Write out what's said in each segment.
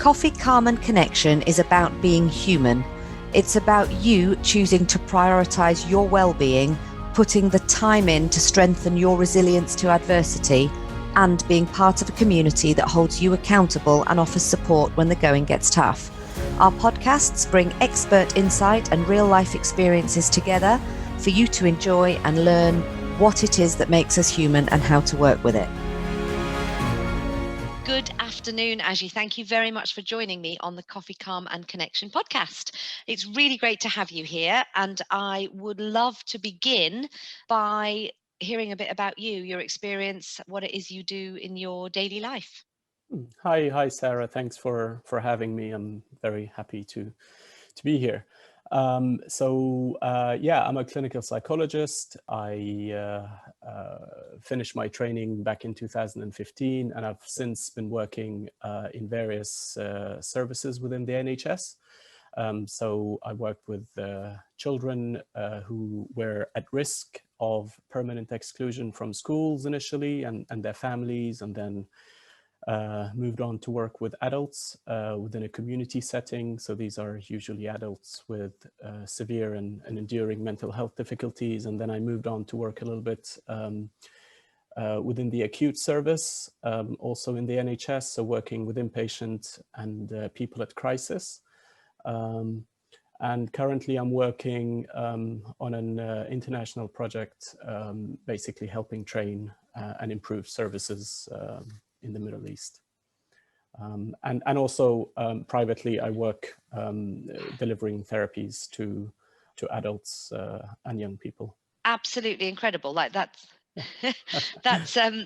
Coffee, Calm and Connection is about being human. It's about you choosing to prioritize your well-being, putting the time in to strengthen your resilience to adversity, and being part of a community that holds you accountable and offers support when the going gets tough. Our podcasts bring expert insight and real-life experiences together for you to enjoy and learn what it is that makes us human and how to work with it. Good afternoon, Azi. Thank you very much for joining me on the Coffee, Calm and Connection podcast. It's really great to have you here, and I would love to begin by hearing a bit about you, your experience, what it is you do in your daily life. Hi, Sarah. Thanks for having me. I'm very happy to be here. I'm a clinical psychologist. I finished my training back in 2015, and I've since been working in various services within the NHS. So I worked with children who were at risk of permanent exclusion from schools initially, and their families, and then moved on to work with adults within a community setting. So these are usually adults with severe and enduring mental health difficulties. And then I moved on to work a little bit within the acute service, also in the NHS, so working with inpatient and people at crisis. And currently I'm working on an international project, basically helping train and improve services in the Middle East. And also privately, I work delivering therapies to adults and young people. Absolutely incredible. Like that's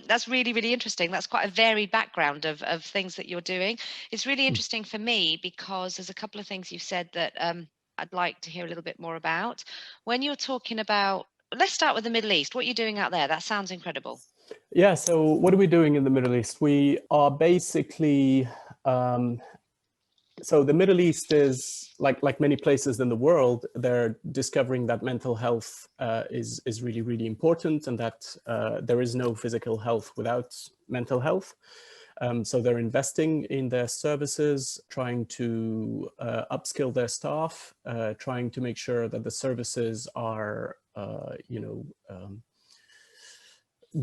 that's really, really interesting. That's quite a varied background of things that you're doing. It's really interesting for me because there's a couple of things you've said that I'd like to hear a little bit more about. When you're talking about, let's start with the Middle East. What are you doing out there? That sounds incredible. Yeah, so what are we doing in the Middle East? We are basically, so the Middle East is, like many places in the world, they're discovering that mental health is really, really important, and that there is no physical health without mental health. So they're investing in their services, trying to upskill their staff, trying to make sure that the services are,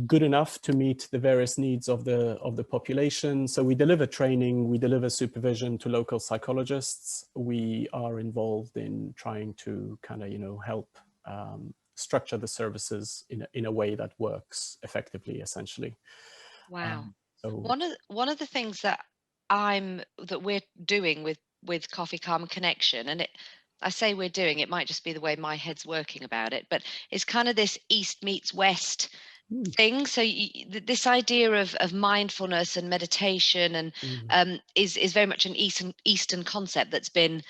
good enough to meet the various needs of the population. So we deliver training, we deliver supervision to local psychologists. We are involved in trying to kind of, help structure the services in a way that works effectively, essentially. Wow. So One of the things that we're doing with Coffee, Calm and Connection, and I say we're doing, it might just be the way my head's working about it, but it's kind of this East meets West thing. So this idea of mindfulness and meditation and is very much an Eastern concept that's been,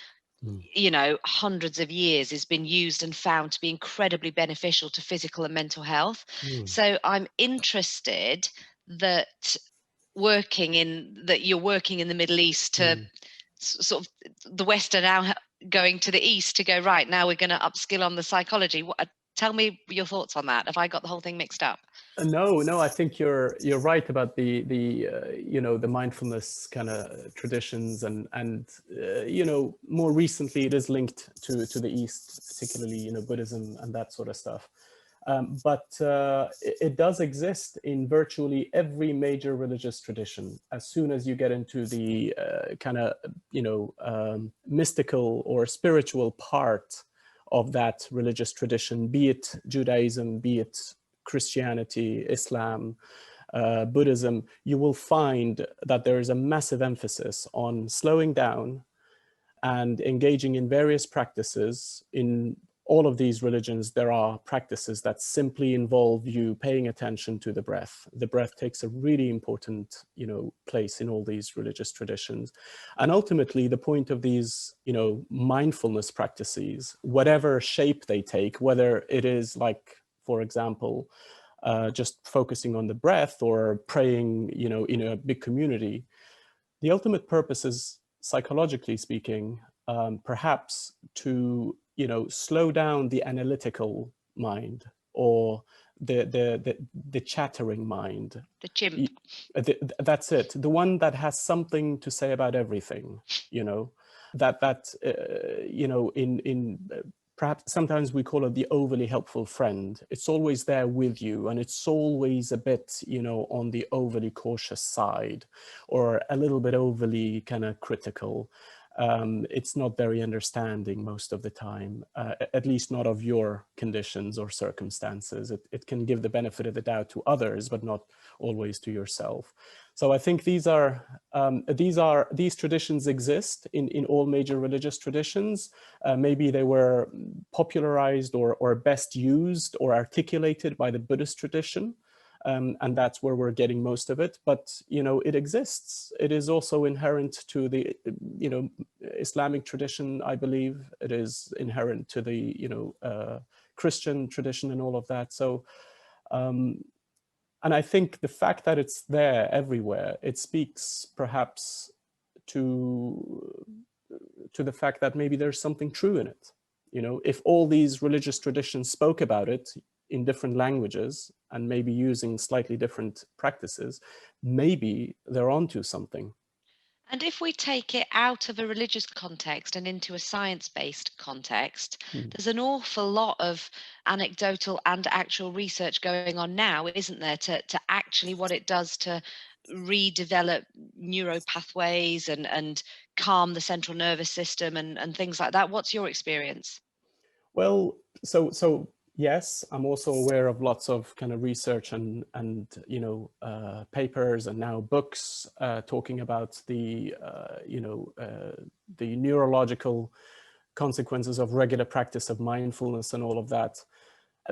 hundreds of years, has been used and found to be incredibly beneficial to physical and mental health. So I'm interested that you're working in the Middle East to sort of the West are now going to the East to go, right, now we're going to upskill on the psychology. Tell me your thoughts on that. Have I got the whole thing mixed up? No, I think you're right about the mindfulness kind of traditions, and more recently it is linked to the East, particularly Buddhism and that sort of stuff. But it does exist in virtually every major religious tradition. As soon as you get into the mystical or spiritual part of that religious tradition, be it Judaism, be it Christianity, Islam, Buddhism, you will find that there is a massive emphasis on slowing down and engaging in various practices. In all of these religions, there are practices that simply involve you paying attention to the breath. The breath takes a really important, place in all these religious traditions. And ultimately, the point of these, mindfulness practices, whatever shape they take, whether it is like, for example, just focusing on the breath or praying, in a big community, the ultimate purpose is, psychologically speaking, perhaps to slow down the analytical mind or the chattering mind. The chimp. That's it. The one that has something to say about everything, you know, you know, perhaps sometimes we call it the overly helpful friend. It's always there with you, and it's always a bit, you know, on the overly cautious side, or a little bit overly kind of critical. It's not very understanding most of the time, at least not of your conditions or circumstances. It can give the benefit of the doubt to others, but not always to yourself. So I think these traditions exist in all major religious traditions. Maybe they were popularized or best used or articulated by the Buddhist tradition. And that's where we're getting most of it. But, you know, it exists. It is also inherent to the, you know, Islamic tradition, I believe. It is inherent to the, you know, Christian tradition and all of that. So, and I think the fact that it's there everywhere, it speaks perhaps to the fact that maybe there's something true in it. You know, if all these religious traditions spoke about it in different languages and maybe using slightly different practices, maybe they're onto something. And if we take it out of a religious context and into a science-based context, there's an awful lot of anecdotal and actual research going on now, isn't there, to actually what it does to redevelop neuro pathways and calm the central nervous system and things like that. What's your experience? Well, so yes, I'm also aware of lots of kind of research and you know, papers and now books talking about the you know, the neurological consequences of regular practice of mindfulness and all of that.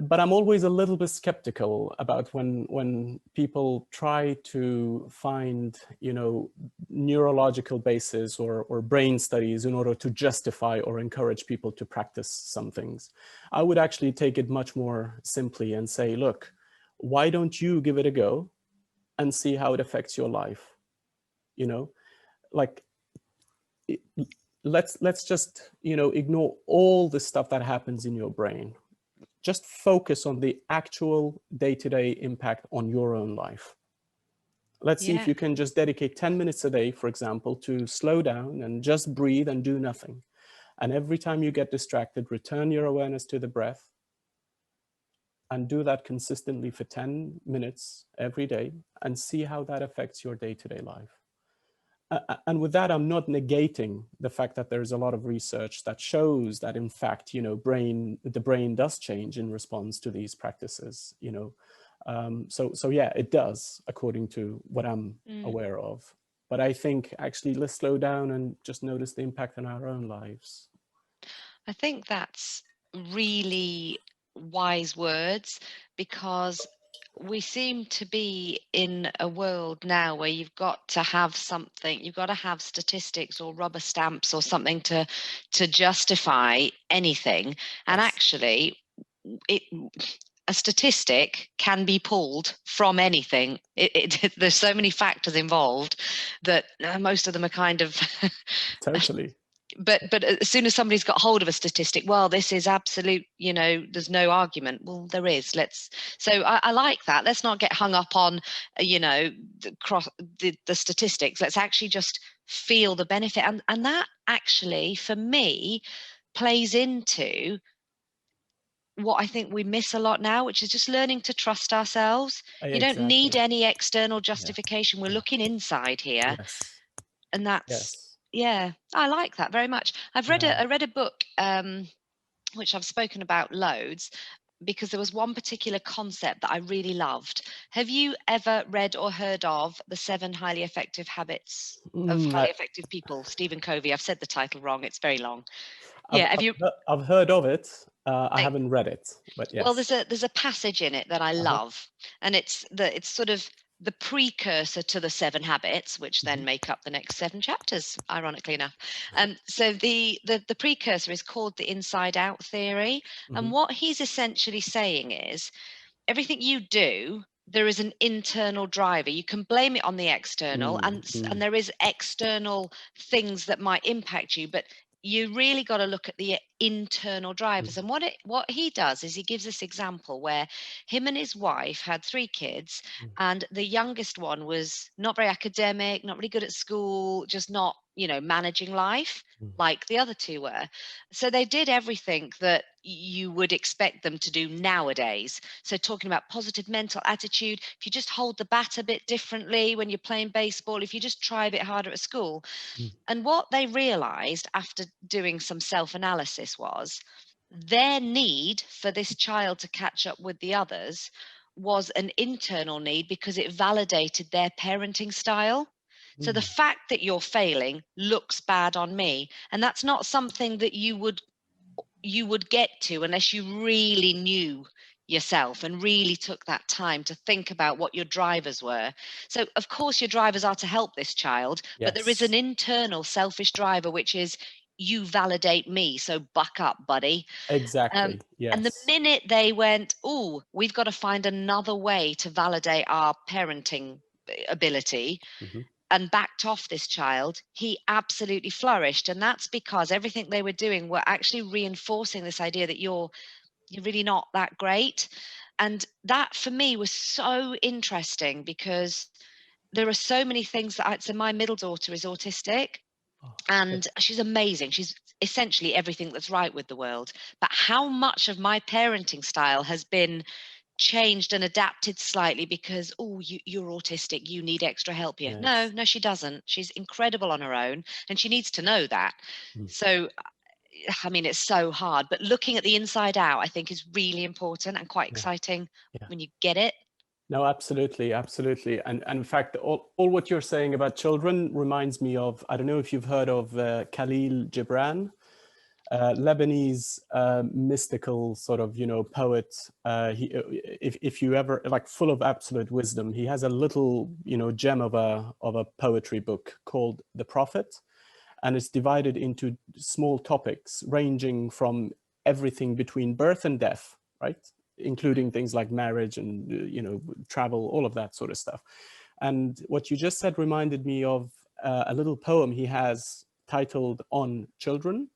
But I'm always a little bit skeptical about when people try to find, you know, neurological basis or brain studies in order to justify or encourage people to practice some things. I would actually take it much more simply and say, look, why don't you give it a go and see how it affects your life? You know, like, let's just, you know, ignore all the stuff that happens in your brain. Just focus on the actual day-to-day impact on your own life. Let's see if you can just dedicate 10 minutes a day, for example, to slow down and just breathe and do nothing. And every time you get distracted, return your awareness to the breath and do that consistently for 10 minutes every day and see how that affects your day-to-day life. And with that, I'm not negating the fact that there's a lot of research that shows that, in fact, you know, the brain does change in response to these practices, you know. So yeah, it does, according to what I'm aware of. But I think actually let's slow down and just notice the impact on our own lives. I think that's really wise words, because we seem to be in a world now where you've got to have something, you've got to have statistics or rubber stamps or something to justify anything. And Yes. actually, a statistic can be pulled from anything. There's so many factors involved that most of them are kind of Totally. but as soon as somebody's got hold of a statistic, well, this is absolute, you know, there's no argument. Well, there is. So I like that. Let's not get hung up on, you know, the statistics. Let's actually just feel the benefit. And that actually, for me, plays into what I think we miss a lot now, which is just learning to trust ourselves. You don't need Exactly. any external Yeah. justification. We're Yeah. looking inside here. Yes. And that's, Yes. yeah, I like that very much. I read a book which I've spoken about loads, because there was one particular concept that I really loved. Have you ever read or heard of The 7 Highly Effective Habits of Highly Effective People? Stephen Covey. I've said the title wrong. It's very long. Yeah, have you? I've heard of it. I haven't read it, but Well, yes. there's a passage in it that I Uh-huh. love, and it's sort of the precursor to the 7 habits, which then Mhm. make up the next 7 chapters, ironically enough. So the precursor is called the inside out theory, and Mhm. what he's essentially saying is everything you do, there is an internal driver. You can blame it on the external, Mm, and there is external things that might impact you, but you really got to look at the internal drivers. Mm, And what he does is he gives this example where him and his wife had 3 kids, mm, and the youngest one was not very academic, not really good at school, just not, managing life mm, like the other two were. So they did everything that you would expect them to do nowadays. So talking about positive mental attitude, if you just hold the bat a bit differently when you're playing baseball, if you just try a bit harder at school. mm, And what they realized after doing some self analysis was their need for this child to catch up with the others was an internal need because it validated their parenting style. So the mm. fact that you're failing looks bad on me. And that's not something that you would get to unless you really knew yourself and really took that time to think about what your drivers were. So, of course, your drivers are to help this child, but there is an Yes, internal selfish driver, which is you validate me. So, buck up, buddy. Um, exactly. and the Yes. minute they went, oh, we've got to find another way to validate our parenting ability, Hmm. and backed off this child, he absolutely flourished. And that's because everything they were doing were actually reinforcing this idea that you're really not that great. And that for me was so interesting because there are so many things so my middle daughter is autistic, Oh, okay. and she's amazing. She's essentially everything that's right with the world. But how much of my parenting style has been changed and adapted slightly because you're autistic, you need extra help here? No, Yes. no, she doesn't. She's incredible on her own, and she needs to know that. Mm, So I mean, it's so hard, but looking at the inside out, I think, is really important and quite yeah. exciting Yeah. when you get it. No, absolutely, absolutely. And in fact, all what you're saying about children reminds me of, I don't know if you've heard of Khalil Gibran, Lebanese mystical sort of, poet. If you ever like, full of absolute wisdom, he has a little, gem of a poetry book called The Prophet, and it's divided into small topics ranging from everything between birth and death, right? Including things like marriage and travel, all of that sort of stuff. And what you just said reminded me of a little poem he has titled "On Children."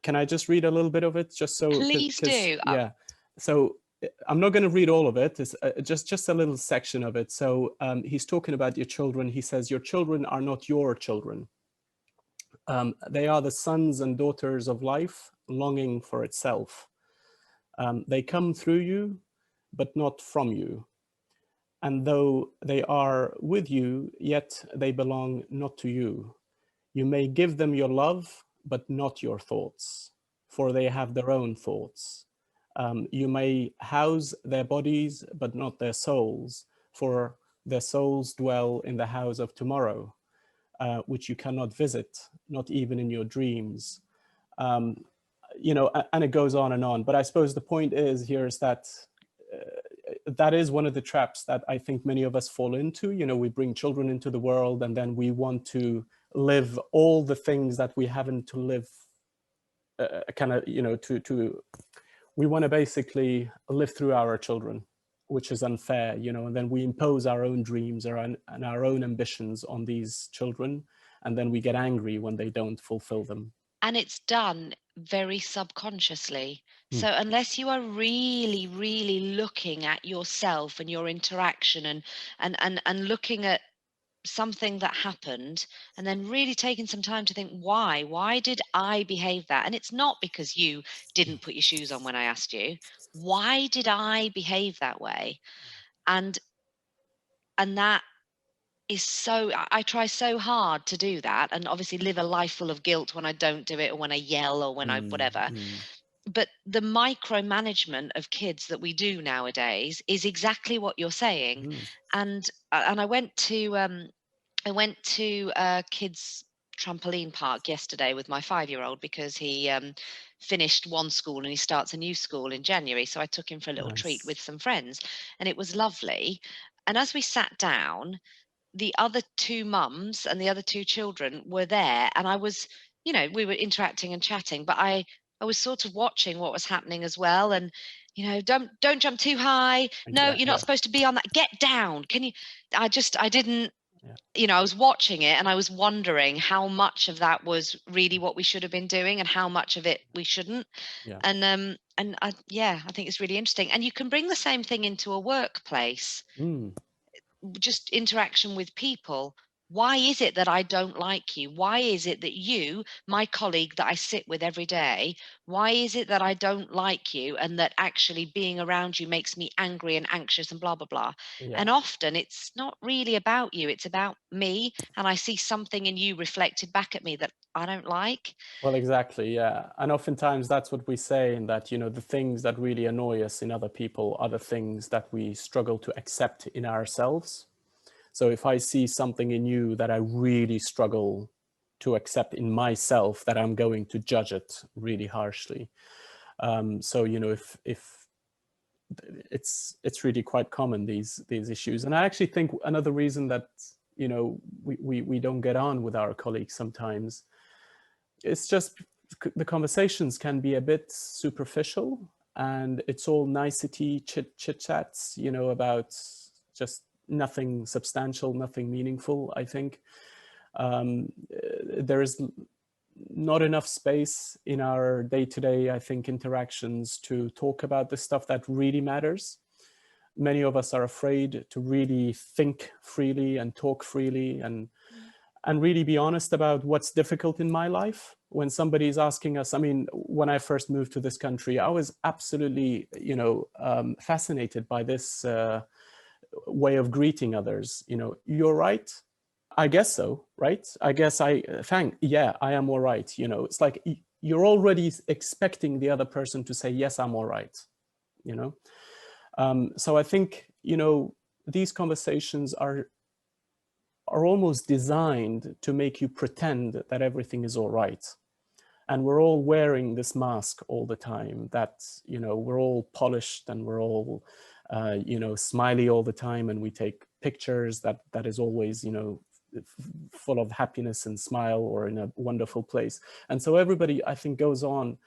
Can I just read a little bit of it, just so, Please because do. yeah. So I'm not going to read all of it. It's just a little section of it. So he's talking about your children. He says, "Your children are not your children. They are the sons and daughters of life, longing for itself. They come through you, but not from you. And though they are with you, yet they belong not to you. You may give them your love, but not your thoughts, for they have their own thoughts. You may house their bodies, but not their souls, for their souls dwell in the house of tomorrow, which you cannot visit, not even in your dreams." Um, and it goes on and on. But I suppose the point is here is that that is one of the traps that I think many of us fall into. We bring children into the world, and then we want to live all the things that we haven't to live, kind of, we want to basically live through our children, which is unfair, and then we impose our own dreams and our own ambitions on these children, and then we get angry when they don't fulfill them. And it's done very subconsciously. Mm, So unless you are really, really looking at yourself and your interaction and looking at something that happened and then really taking some time to think, why did I behave that? And it's not because you didn't put your shoes on when I asked you. Why did I behave that way? And and that is so I try so hard to do that, and obviously live a life full of guilt when I don't do it, or when I yell, or when I mm, whatever. mm, But the micromanagement of kids that we do nowadays is exactly what you're saying. mm. And I went to a kids trampoline park yesterday with my 5-year-old because he finished one school and he starts a new school in January. So I took him for a little treat Nice. with some friends, and it was lovely. And as we sat down, the other two mums and the other two children were there, and we were interacting and chatting, but I was sort of watching what was happening as well. And don't jump too high. No, you're not Yeah. supposed to be on that. Get down. Can you? I didn't. You know, I was watching it and I was wondering how much of that was really what we should have been doing and how much of it we shouldn't. Yeah. And I think it's really interesting. And you can bring the same thing into a workplace, just interaction with people. Why is it that I don't like you? Why is it that you, my colleague that I sit with every day, why is it that I don't like you and that actually being around you makes me angry and anxious and blah, blah, blah? Yeah. And often it's not really about you, it's about me. And I see something in you reflected back at me that I don't like. Well, exactly, yeah. And oftentimes that's what we say, in that, you know, the things that really annoy us in other people are the things that we struggle to accept in ourselves. So if I see something in you that I really struggle to accept in myself, that I'm going to judge it really harshly. So, you know, if it's really quite common, these issues. And I actually think another reason that, you know, we don't get on with our colleagues sometimes, it's just the conversations can be a bit superficial, and it's all nicety chit chats, you know, about just nothing substantial, nothing meaningful. I think there is not enough space in our day-to-day, I think, interactions to talk about the stuff that really matters. Many of us are afraid to really think freely and talk freely and really be honest about what's difficult in my life. When somebody is asking us, I mean, when I first moved to this country, I was absolutely, you know, fascinated by this way of greeting others. You know, you're right. I guess so, right? I guess yeah, I am all right. You know, it's like you're already expecting the other person to say, yes, I'm all right, you know? So I think, you know, these conversations are almost designed to make you pretend that everything is all right. And we're all wearing this mask all the time, that, you know, we're all polished and we're all, you know, smiley all the time. And we take pictures that is always, you know, full of happiness and smile or in a wonderful place. And so everybody, I think, goes on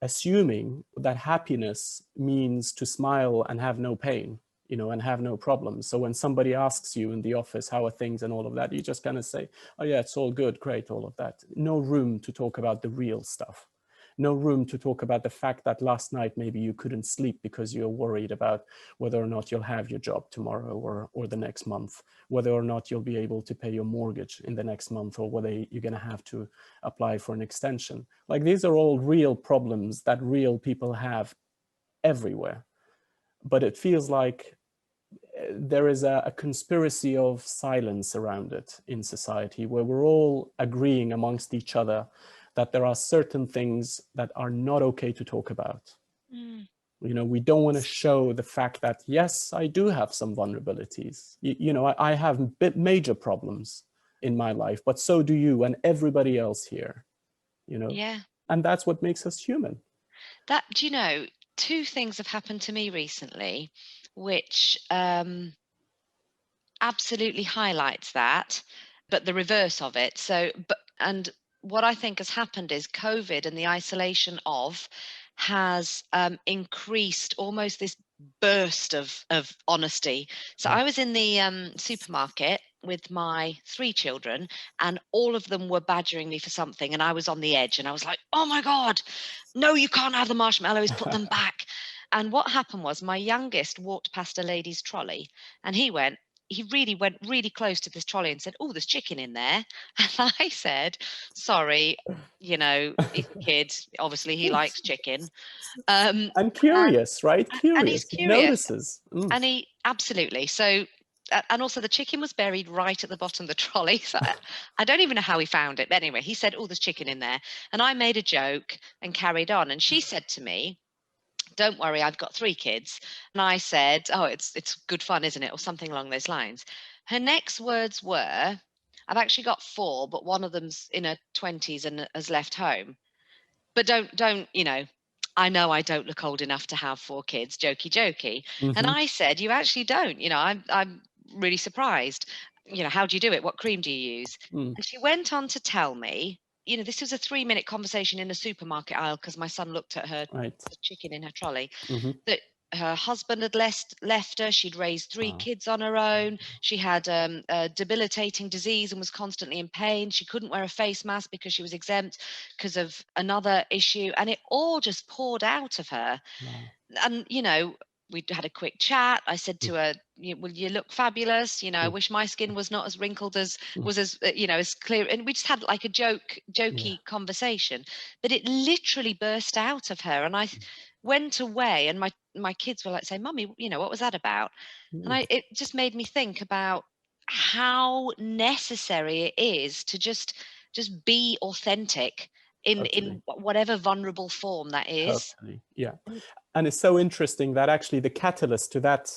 assuming that happiness means to smile and have no pain, you know, and have no problems. So when somebody asks you in the office, how are things and all of that, you just kind of say, oh yeah, it's all good, great, all of that. No room to talk about the real stuff. No room to talk about the fact that last night maybe you couldn't sleep because you're worried about whether or not you'll have your job tomorrow or the next month, whether or not you'll be able to pay your mortgage in the next month, or whether you're going to have to apply for an extension. Like, these are all real problems that real people have everywhere. But it feels like there is a conspiracy of silence around it in society, where we're all agreeing amongst each other that there are certain things that are not okay to talk about. You know, we don't want to show the fact that, yes, I do have some vulnerabilities. You know, I have major problems in my life, but so do you and everybody else here, you know? Yeah. And that's what makes us human. That, do you know, two things have happened to me recently, which absolutely highlights that, but the reverse of it. And what I think has happened is COVID and the isolation has increased almost this burst of honesty. So I was in the supermarket with my 3 children, and all of them were badgering me for something, and I was on the edge, and I was like, oh my God, no, you can't have the marshmallows, put them back. And what happened was my youngest walked past a lady's trolley, and he really went really close to this trolley and said, oh, there's chicken in there. And I said, sorry, you know, he's a kid, obviously he likes chicken. And And curious, right? and he's Curious, he curious, notices. and he absolutely. So and also the chicken was buried right at the bottom of the trolley. So I don't even know how he found it. But anyway, he said, oh, there's chicken in there. And I made a joke and carried on. And she said to me, don't worry, I've got 3 kids. And I said, oh, it's good fun, isn't it? Or something along those lines. Her next words were, I've actually got 4, but one of them's in her 20s and has left home. But don't, you know I don't look old enough to have 4 kids, jokey jokey. And I said, you actually don't, you know, I'm really surprised. You know, how do you do it? What cream do you use? And she went on to tell me, you know, this was a 3-minute conversation in a supermarket aisle because my son looked at her Right. the chicken in her trolley, Mm-hmm. that her husband had left her. She'd raised 3 Wow. kids on her own. She had a debilitating disease and was constantly in pain. She couldn't wear a face mask because she was exempt because of another issue. And it all just poured out of her. Wow. And, we had a quick chat. I said Mm, to her, well, you look fabulous. I mm, wish my skin was not as wrinkled as mm. was as, as clear. And we just had like a Yeah. jokey conversation, but it literally burst out of her. And I went away, and my kids were like saying, Mummy, what was that about? And Mm, it just made me think about how necessary it is to just be authentic totally. in whatever vulnerable form that is. Totally. Yeah. And it's so interesting that actually the catalyst to that,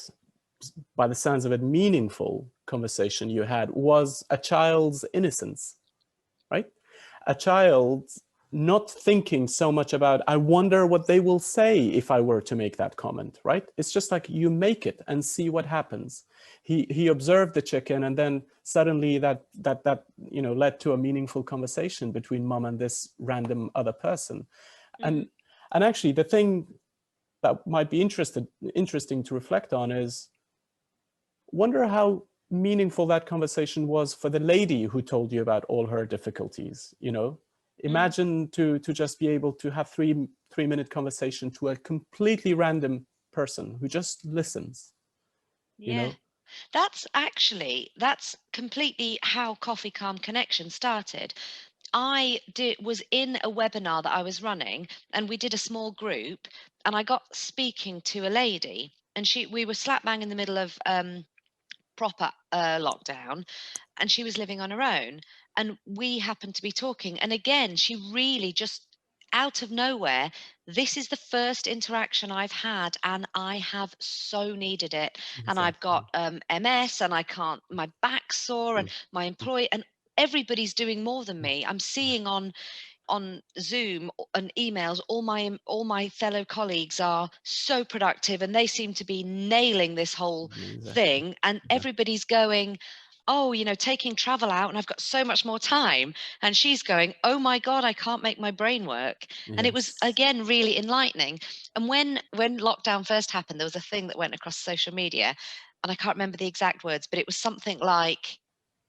by the sounds of it, meaningful conversation you had was a child's innocence, right? A child not thinking so much about, I wonder what they will say if I were to make that comment, right? It's just like you make it and see what happens. He observed the chicken, and then suddenly that led to a meaningful conversation between mom and this random other person. Mm. And actually the thing that might be interesting to reflect on is, wonder how meaningful that conversation was for the lady who told you about all her difficulties. Mm. Imagine to just be able to have three-minute conversation to a completely random person who just listens. Yeah. That's completely how Coffee Calm Connection started. Was in a webinar that I was running, and we did a small group, and I got speaking to a lady, and we were slap bang in the middle of proper lockdown, and she was living on her own, and we happened to be talking, and again she really just out of nowhere, this is the first interaction I've had, and I have so needed it. And I've got Exactly. MS, and I can't, my back's sore, and Mm, my mm, employee, and everybody's doing more than mm. me. I'm Yeah, seeing on Zoom and emails, all my fellow colleagues are so productive, and they seem to be nailing this whole exactly. thing, and Exactly. everybody's going, oh, taking travel out, and I've got so much more time, and she's going, oh my god, I can't make my brain work. And it was Yes. again really enlightening. And when lockdown first happened, there was a thing that went across social media, and I can't remember the exact words, but it was something like,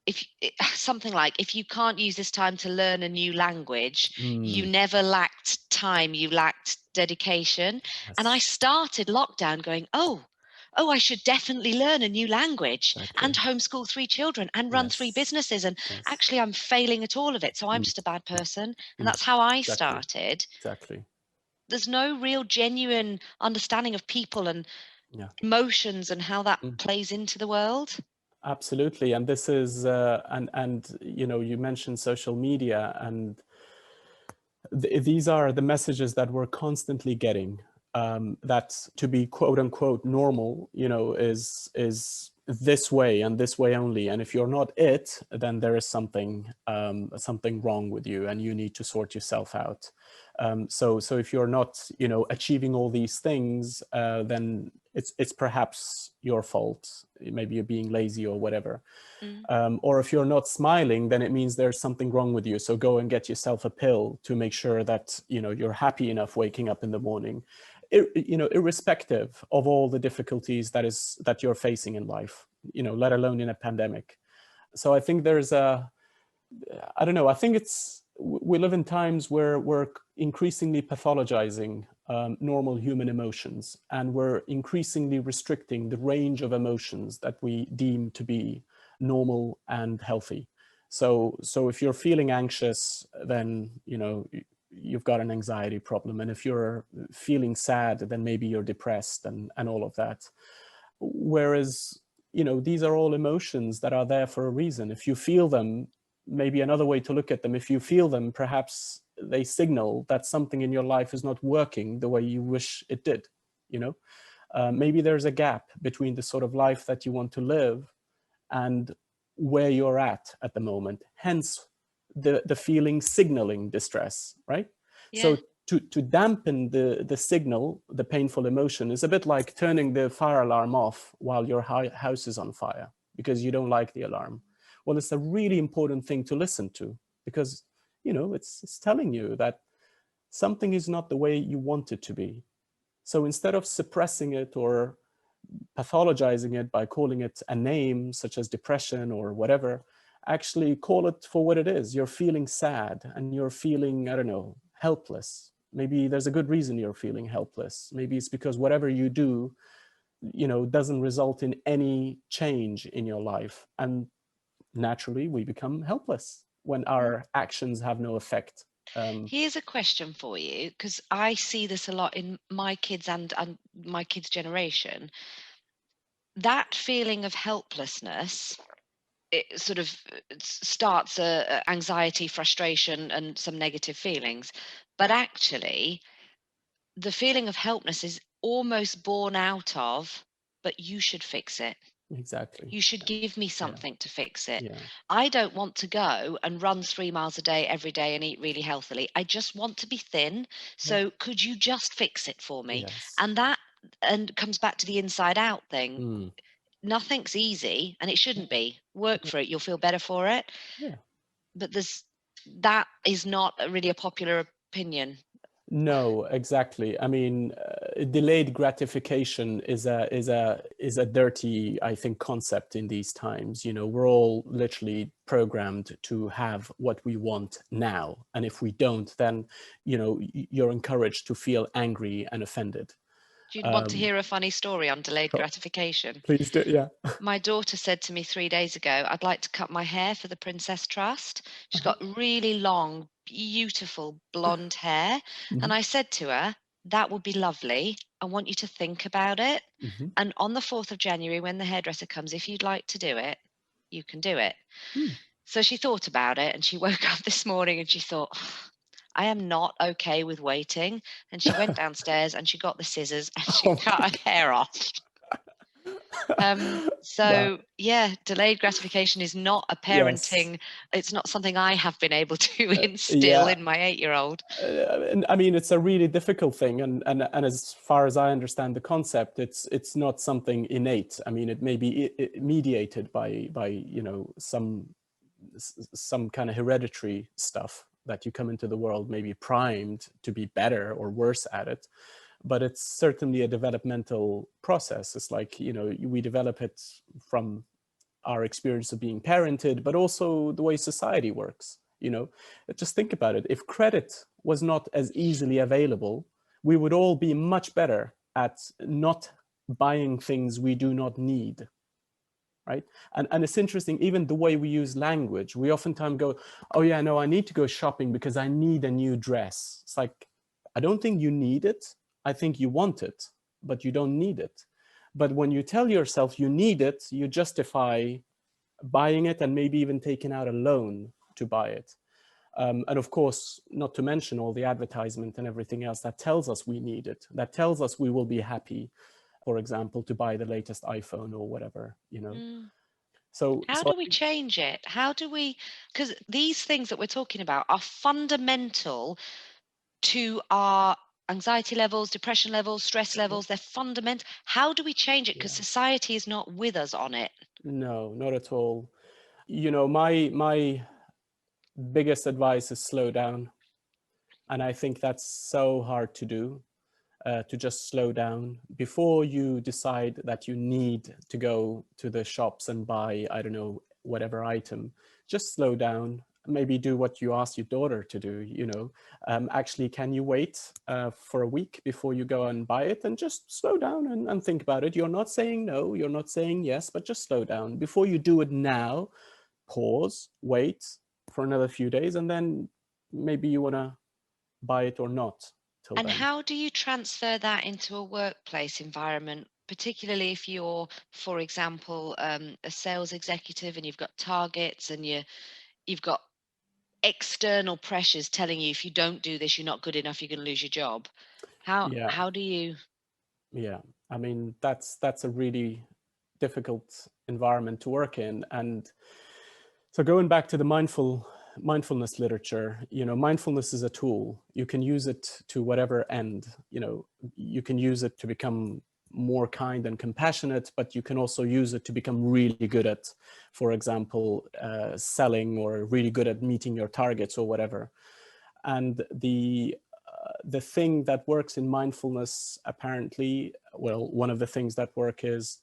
if you can't use this time to learn a new language, you Mm, never lacked time, you lacked dedication. And I yes. started lockdown going, oh, I should definitely learn a new language and Exactly. homeschool 3 children and run 3 Yes. businesses, and Yes. actually I'm failing at all of it, so I'm Mm, just a bad person. And mm. that's how I Exactly. started. Exactly. There's no real genuine understanding of people and Yeah. emotions and how that Mm. plays into the world. Absolutely. And this is and you mentioned social media, and these are the messages that we're constantly getting, that to be quote unquote normal, is this way and this way only. And if you're not it, then there is something wrong with you, and you need to sort yourself out. So if you're not, achieving all these things, then it's perhaps your fault. Maybe you're being lazy or whatever. Mm. Or if you're not smiling, then it means there's something wrong with you. So go and get yourself a pill to make sure that you're happy enough waking up in the morning, irrespective of all the difficulties that you're facing in life, let alone in a pandemic. So I think I don't know, I think we live in times where we're increasingly pathologizing normal human emotions, and we're increasingly restricting the range of emotions that we deem to be normal and healthy. So if you're feeling anxious, then you've got an anxiety problem, and if you're feeling sad, then maybe you're depressed, and all of that. Whereas these are all emotions that are there for a reason. If you feel them, maybe another way to look at them, if you feel them, perhaps they signal that something in your life is not working the way you wish it did. Maybe there's a gap between the sort of life that you want to live and where you're at the moment. Hence the feeling signaling distress, right? Yeah. So to dampen the signal, the painful emotion, is a bit like turning the fire alarm off while your house is on fire because you don't like the alarm. Well, it's a really important thing to listen to, because it's telling you that something is not the way you want it to be. So instead of suppressing it or pathologizing it by calling it a name such as depression or whatever, actually call it for what it is. You're feeling sad and you're feeling, I don't know, helpless. Maybe there's a good reason you're feeling helpless. Maybe it's because whatever you do, doesn't result in any change in your life. And naturally, we become helpless when our actions have no effect. Here's a question for you, because I see this a lot in my kids and my kids' generation. That feeling of helplessness, it sort of starts anxiety, frustration, and some negative feelings. But actually, the feeling of helplessness is almost born out of, but you should fix it. Exactly. You should give me Yeah. something to fix it. Yeah. I don't want to go and run 3 miles a day every day and eat really healthily. I just want to be thin. So could you just fix it for me? Yes. And that comes back to the inside out thing. Mm. Nothing's easy, and it shouldn't be. Work for it. You'll feel better for it. Yeah. But that is not really a popular opinion. No, exactly. I mean, delayed gratification is a dirty, I think, concept in these times. We're all literally programmed to have what we want now, and if we don't, then you're encouraged to feel angry and offended. Do you want to hear a funny story on delayed gratification? Please do. Yeah. My daughter said to me 3 days ago, I'd like to cut my hair for the Princess Trust. She's got really long, beautiful blonde hair. And I said to her, that would be lovely. I want you to think about it. Mm-hmm. And on the 4th of January, when the hairdresser comes, if you'd like to do it, you can do it. So she thought about it, and she woke up this morning and she thought, I am not okay with waiting. And she went downstairs and she got the scissors and she cut her hair off. Wow. Yeah, delayed gratification is not a parenting. Yes. It's not something I have been able to instill Yeah. in my 8-year-old. And I mean, it's a really difficult thing, and as far as I understand the concept, it's not something innate. I mean, it may be mediated by some kind of hereditary stuff that you come into the world maybe primed to be better or worse at it. But it's certainly a developmental process. It's like, we develop it from our experience of being parented, but also the way society works. Just think about it. If credit was not as easily available, we would all be much better at not buying things we do not need. Right? And it's interesting, even the way we use language, we oftentimes go, oh yeah, no, I need to go shopping because I need a new dress. It's like, I don't think you need it. I think you want it, but you don't need it. But when you tell yourself you need it, you justify buying it and maybe even taking out a loan to buy it. And of course, not to mention all the advertisement and everything else that tells us we need it, that tells us we will be happy, for example, to buy the latest iPhone or whatever, So How do we change it? How do we, because these things that we're talking about are fundamental to our anxiety levels, depression levels, stress levels. They're fundamental. How do we change it? Because society is not with us on it. No, not at all. My biggest advice is slow down. And I think that's so hard to do, to just slow down before you decide that you need to go to the shops and buy, I don't know, whatever item. Just slow down. Maybe do what you asked your daughter to do, actually, can you wait for a week before you go and buy it? And just slow down and think about it. You're not saying no, you're not saying yes, but just slow down. Before you do it now, pause, wait for another few days, and then maybe you want to buy it or not till And then. how do you transfer that into a workplace environment, particularly if you're, for example, a sales executive and you've got targets and you've got external pressures telling you if you don't do this, you're not good enough, you're going to lose your job. How do you? Yeah, I mean, that's a really difficult environment to work in. And so going back to the mindfulness literature, mindfulness is a tool. You can use it to whatever end. You can use it to become more kind and compassionate, but you can also use it to become really good at, for example, selling, or really good at meeting your targets or whatever. And the the thing that works in mindfulness, apparently, well, one of the things that work is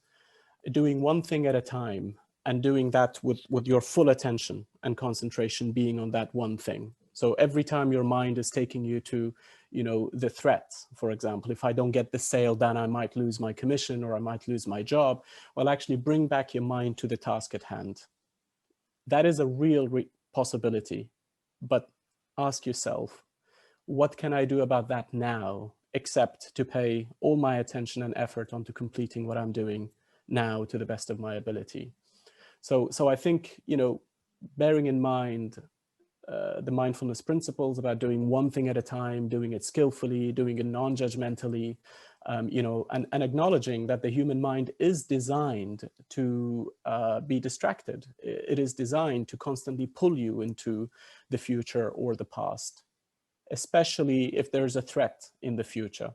doing one thing at a time, and doing that with your full attention and concentration being on that one thing. So every time your mind is taking you to, the threat, for example, if I don't get the sale done, I might lose my commission or I might lose my job. Well, actually bring back your mind to the task at hand. That is a real possibility. But ask yourself, what can I do about that now, except to pay all my attention and effort onto completing what I'm doing now to the best of my ability? So I think, bearing in mind the mindfulness principles about doing one thing at a time, doing it skillfully, doing it non-judgmentally, and acknowledging that the human mind is designed to be distracted. It is designed to constantly pull you into the future or the past, especially if there's a threat in the future.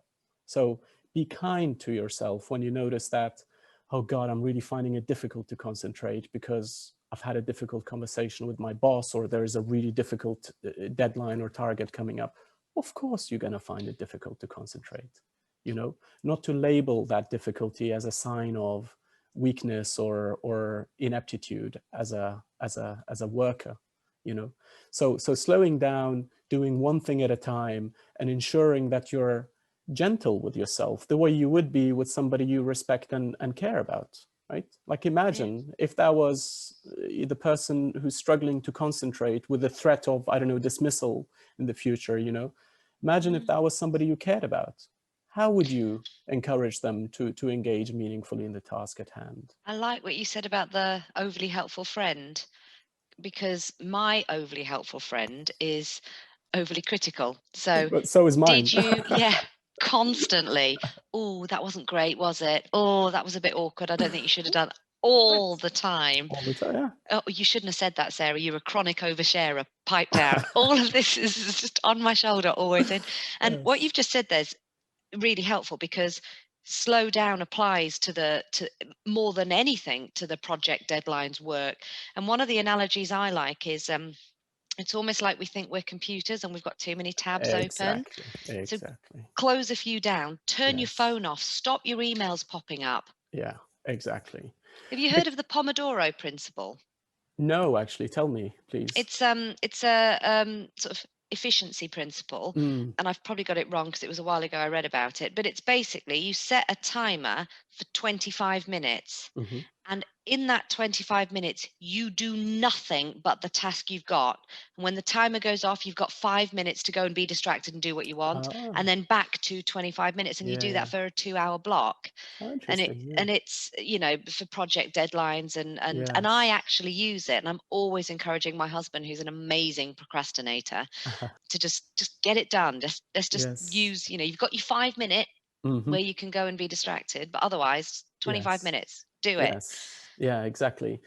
So be kind to yourself when you notice that, oh God, I'm really finding it difficult to concentrate because I've had a difficult conversation with my boss, or there is a really difficult deadline or target coming up. Of course, you're going to find it difficult to concentrate, not to label that difficulty as a sign of weakness or ineptitude as a worker, So slowing down, doing one thing at a time, and ensuring that you're gentle with yourself the way you would be with somebody you respect and care about, right? Like imagine if that was the person who's struggling to concentrate with the threat of, I don't know, dismissal in the future, Imagine if that was somebody you cared about. How would you encourage them to engage meaningfully in the task at hand? I like what you said about the overly helpful friend, because my overly helpful friend is overly critical. So But so is mine. did you, yeah, constantly, oh, that wasn't great, was it? Oh, that was a bit awkward. I don't think you should have done, all the time. All the time, yeah. Oh, you shouldn't have said that, Sarah. You're a chronic oversharer. Pipe down. All of this is just on my shoulder, always in. And what Yes. you've just said there's really helpful, because slow down applies to more than anything to the project deadlines work. And one of the analogies I like is it's almost like we think we're computers and we've got too many tabs open. So Exactly. close a few down, turn your Yes. phone off, stop your emails popping up. Yeah, exactly. Have you heard of the Pomodoro Principle? No, actually, tell me, please. It's a sort of efficiency principle, Mm, and I've probably got it wrong because it was a while ago I read about it, but it's basically you set a timer for 25 minutes, mhm. and in that 25 minutes you do nothing but the task you've got. And when the timer goes off, you've got 5 minutes to go and be distracted and do what you want, and Ah, then back to 25 minutes, and you yeah, do yeah. that for a 2-hour block. Oh, and it interesting. Yeah. and it's, for project deadlines, and I Yes. actually use it, and I'm always encouraging my husband, who's an amazing procrastinator, to just get it done. Let's just Yes. use, you've got your 5 minute Hmm. where you can go and be distracted, but otherwise 25 Yes. minutes, do it. Yes. Yeah, exactly.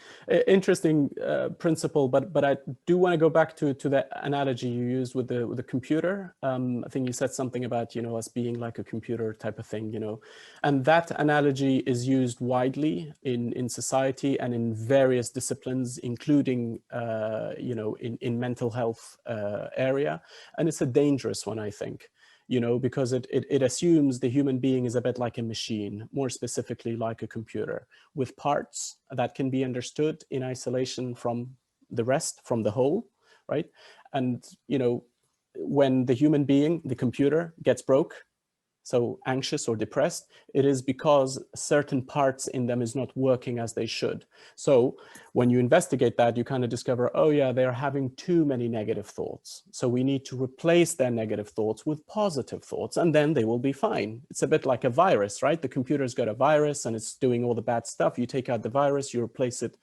Interesting principle, but I do want to go back to the analogy you used with the computer. I think you said something about us being like a computer type of thing, and that analogy is used widely in society and in various disciplines, including in mental health area, and it's a dangerous one, I think. Because it assumes the human being is a bit like a machine, more specifically like a computer, with parts that can be understood in isolation from the rest, from the whole, right? And, when the human being, the computer, gets broke, so anxious or depressed, it is because certain parts in them is not working as they should. So when you investigate that, you kind of discover, oh yeah, they're having too many negative thoughts. So we need to replace their negative thoughts with positive thoughts, and then they will be fine. It's a bit like a virus, right? The computer's got a virus and it's doing all the bad stuff. You take out the virus, you replace it,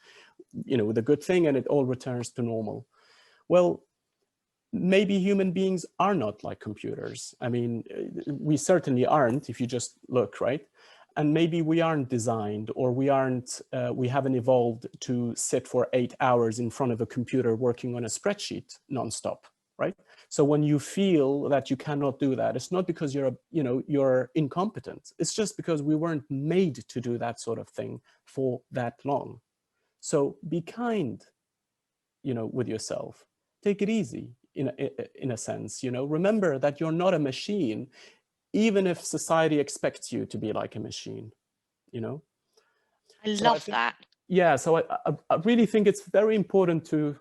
with a good thing, and it all returns to normal. Well, maybe human beings are not like computers. I mean, we certainly aren't if you just look, right? And maybe we aren't designed, or we haven't evolved to sit for 8 hours in front of a computer working on a spreadsheet nonstop, right? So when you feel that you cannot do that, it's not because you're incompetent. It's just because we weren't made to do that sort of thing for that long. So be kind, with yourself. Take it easy. in a sense, remember that you're not a machine, even if society expects you to be like a machine, I So I love think, that. yeah, so I really think it's very important to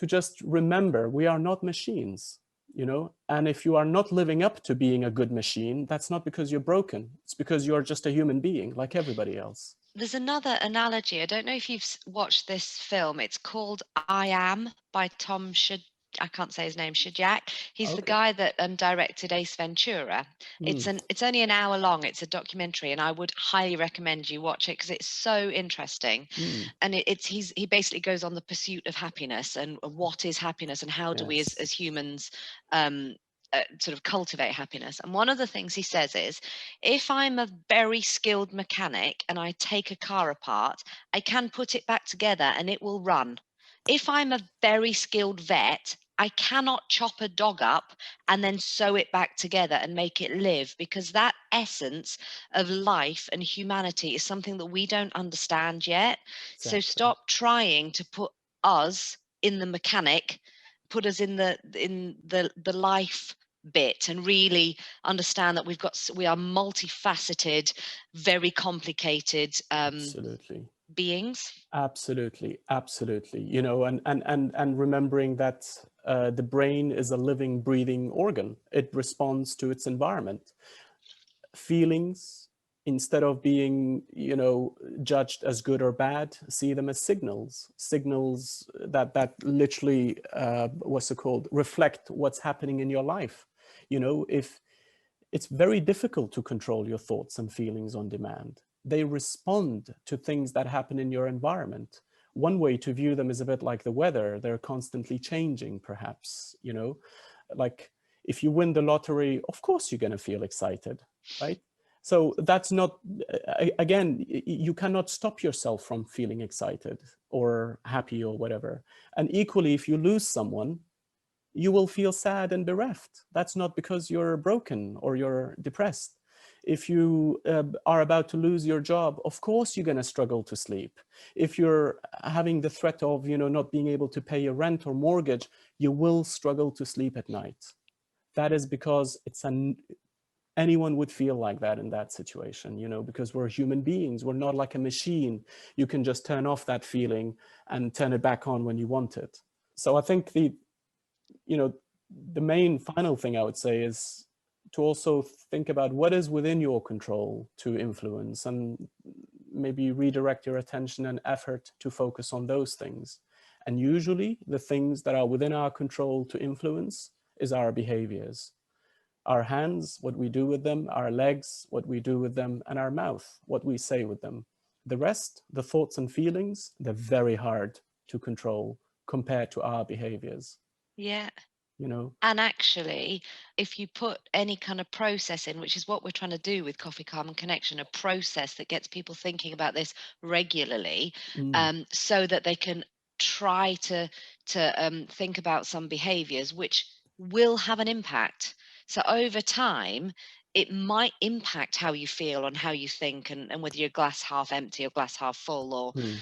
just remember we are not machines, and if you are not living up to being a good machine, that's not because you're broken. It's because you're just a human being like everybody else. There's another analogy. I don't know if you've watched this film. It's called I Am by Tom Shad. I can't say his name. Shadyac. He's the Okay. guy that directed Ace Ventura. Mm, It's only an hour long. It's a documentary, and I would highly recommend you watch it because it's so interesting. mm, And he basically goes on the pursuit of happiness and what is happiness and how do we yes, as humans um, sort of cultivate happiness. And one of the things he says is, if I'm a very skilled mechanic and I take a car apart, I can put it back together and it will run. If I'm a very skilled vet, I cannot chop a dog up and then sew it back together and make it live, because that essence of life and humanity is something that we don't understand yet. So exactly. stop trying to put us in the mechanic, put us in the life bit, and really understand that we are multifaceted, very complicated Absolutely. beings. Absolutely, absolutely. And remembering that the brain is a living, breathing organ. It responds to its environment. Feelings, instead of being, judged as good or bad, see them as signals. Signals that literally, what's it called? Reflect what's happening in your life. If it's very difficult to control your thoughts and feelings on demand. They respond to things that happen in your environment. One way to view them is a bit like the weather. They're constantly changing, perhaps, like if you win the lottery, of course you're going to feel excited, right? So that's not, again, you cannot stop yourself from feeling excited or happy or whatever. And equally, if you lose someone, you will feel sad and bereft. That's not because you're broken or you're depressed. If you are about to lose your job, of course you're going to struggle to sleep. If you're having the threat of, not being able to pay your rent or mortgage, you will struggle to sleep at night. That is because anyone would feel like that in that situation, because we're human beings. We're not like a machine. You can just turn off that feeling and turn it back on when you want it. So I think the main final thing I would say is to also think about what is within your control to influence, and maybe redirect your attention and effort to focus on those things. And usually the things that are within our control to influence is our behaviors. Our hands, what we do with them, our legs, what we do with them, and our mouth, what we say with them. The rest, the thoughts and feelings, they're very hard to control compared to our behaviors. Yeah. you know And actually, if you put any kind of process in, which is what we're trying to do with Coffee, Calm and Connection, a process that gets people thinking about this regularly, mm, so that they can try to think about some behaviors which will have an impact. So over time, it might impact how you feel and how you think, and whether you're glass half empty or glass half full, or mm.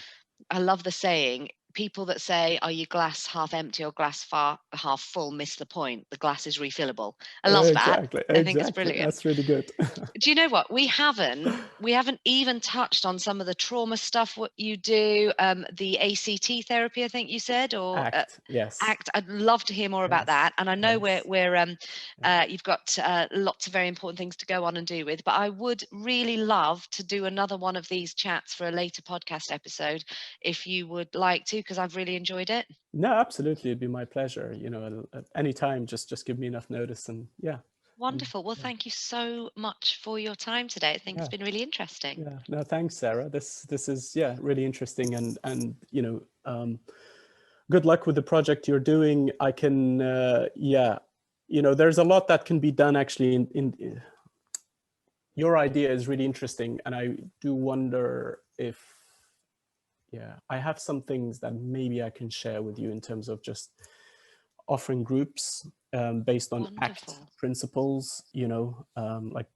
I love the saying, people that say, "Are you glass half empty or glass half full?" miss the point. The glass is refillable. I love that. Exactly, I think it's exactly, brilliant. that's really good. Do you know what? We haven't even touched on some of the trauma stuff, what you do, the ACT therapy, I think you said, or Act, yes, ACT. I'd love to hear more about yes, that. And I know yes, you've got lots of very important things to go on and do with, but I would really love to do another one of these chats for a later podcast episode, if you would like to, because I've really enjoyed it. no, absolutely, it'd be my pleasure. At any time, just give me enough notice, and yeah. Wonderful. Well, Yeah, thank you so much for your time today. I think it's yeah, been really interesting. yeah. No, thanks, Sarah. This is, yeah, really interesting, and good luck with the project you're doing. I can, yeah, there's a lot that can be done actually. In your idea is really interesting, and I do wonder if, yeah, I have some things that maybe I can share with you in terms of just offering groups based on ACT Wonderful. principles, like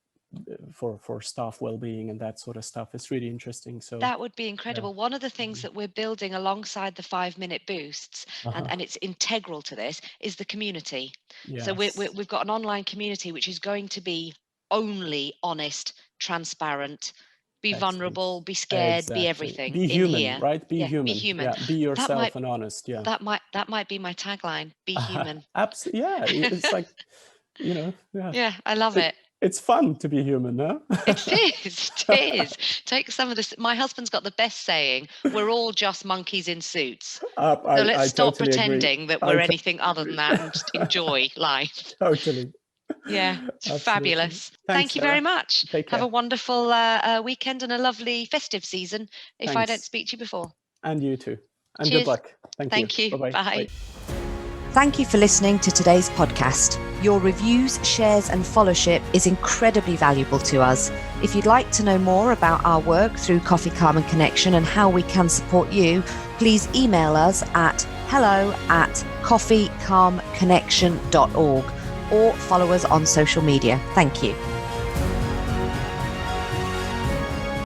for staff well-being and that sort of stuff. It's really interesting. So that would be incredible. yeah. One of the things that we're building alongside the 5-minute boosts, and it's integral to this, is the community. So Yes. we've got an online community which is going to be only honest, transparent, be Excellent. vulnerable, be scared, be Exactly. everything Be in human, here. right? Be Yeah, human. be human. Yeah. Be That might yourself and honest. Yeah. that might be my tagline. Be human. Absolutely. Yeah. It's like, yeah. Yeah, I love it. It's fun to be human, no? It is. It is. Take some of this. My husband's got the best saying: "We're all just monkeys in suits." So let's stop totally pretending agree. that we're anything other than that and just enjoy life. Totally. Yeah, it's Absolutely. fabulous. Thanks, Thank you very Sarah. much. Take Have care. a wonderful weekend and a lovely festive season if I don't Thanks. speak to you before. And you too. And Cheers. good luck. Thank you. Bye-bye. Bye. Bye. Thank you for listening to today's podcast. Your reviews, shares, and followership is incredibly valuable to us. If you'd like to know more about our work through Coffee, Calm and Connection and how we can support you, please email us at hello@coffeecalmconnection.org or follow us on social media. Thank you.